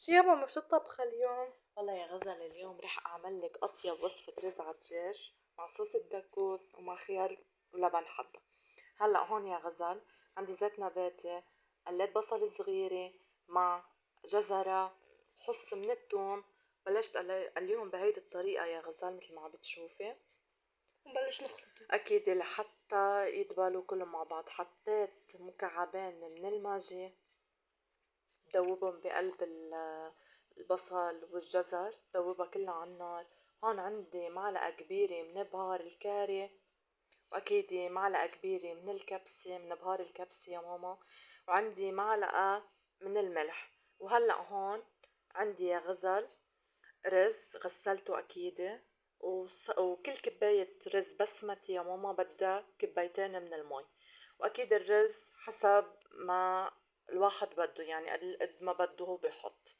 شو يا ماما شو الطبخة اليوم؟ والله يا غزل، اليوم رح اعمل لك اطيب وصفة رز على الدجاج مع صوص الدكوس ومع خيار ولبن حتى. هلا هون يا غزل عندي زيت نباتي، قليت بصل صغيرة مع جزرة، حص من الثوم. بلشت قليهم بهيدي الطريقة يا غزل مثل ما عم بتشوفي. نبلش نخلطه. اكيد لحتى يدبلوا كلهم مع بعض. حطيت مكعبين من الماجي دوبهم بقلب البصل والجزر، دوبها كلها على النار. هون عندي معلقة كبيرة من بهار الكاري، وأكيد معلقة كبيرة من الكبسة، من بهار الكبسة يا ماما، وعندي معلقة من الملح. وهلأ هون عندي يا غزل رز غسلته أكيد، وكل كباية رز بسمتي يا ماما بدها كبايتين من المي. وأكيد الرز حسب ما الواحد بده، يعني قد ما بده هو بحط.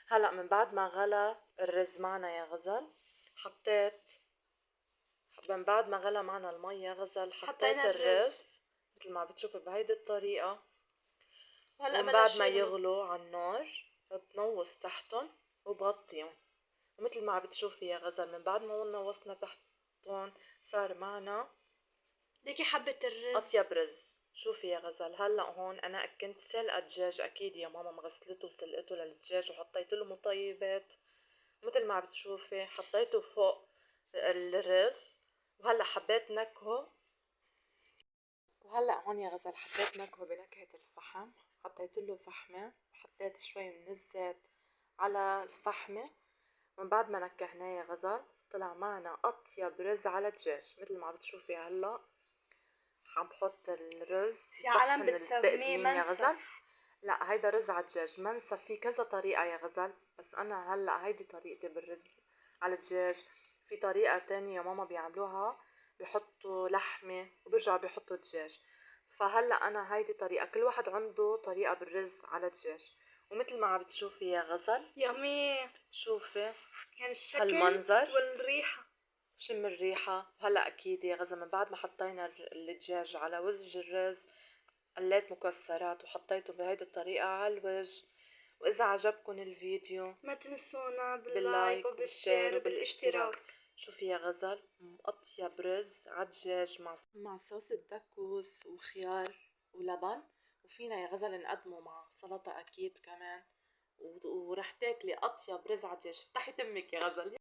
هلأ من بعد ما غلى الرز معنا يا غزل، حطيت من بعد ما غلى معنا المي يا غزل حطيت حطينا الرز. الرز مثل ما بتشوفي بهيدي الطريقة. وهلا ومن بعد بلش ما يغلو. يغلوا على النار بتنوص تحتن وبغطيهم. ومثل ما عم بتشوفي يا غزل من بعد ما نوصنا تحتن صار معنا ليكي حبة الرز. أطيب رز. شوفي يا غزل، هلا هون انا كنت سلقة دجاج، اكيد يا ماما مغسلته وسلقته للدجاج وحطيت له مطيبات مثل ما عم بتشوفي، حطيته فوق الرز. وهلا حبيت نكهه، وهلا هون يا غزل حبيت نكهه بنكهة الفحم. حطيت له فحمة وحطيت شوي من الزيت على الفحمة. من بعد ما نكهناه يا غزل طلع معنا أطيب رز على دجاج مثل ما عم بتشوفي. هلا عم بحط الرز في عالم بصحن بتسميه التقديم يا غزل. منسف. لا هيدا رز على دجاج منسف، في كذا طريقة يا غزل، بس أنا هلا هيدي طريقتي بالرز على الدجاج. في طريقة تانية يا ماما بيعملوها، بيحطوا لحمة وبيرجعوا بيحطوا دجاج. فهلا أنا هيدي طريقة، كل واحد عنده طريقة بالرز على دجاج. ومثل ما عم بتشوفي يا غزل، يامي. شوفي يعني الشكل هالمنظر، والريحة. شم الريحة. وهلا أكيد يا غزة من بعد ما حطينا الدجاج على وجه الرز، قليت مكسرات وحطيته بهيدي الطريقة على الوجه. وإذا عجبكن الفيديو ما تنسونا باللايك باللايك وبالشير وبالشير وبالاشتراك. وبالاشتراك. شوفي يا غزل، أطيب رز عالدجاج مع صوص الدكوس وخيار ولبن. وفينا يا غزل نقدمه مع سلطة أكيد كمان. ورح تاكلي أطيب رز عالدجاج. افتحي تمك يا غزل.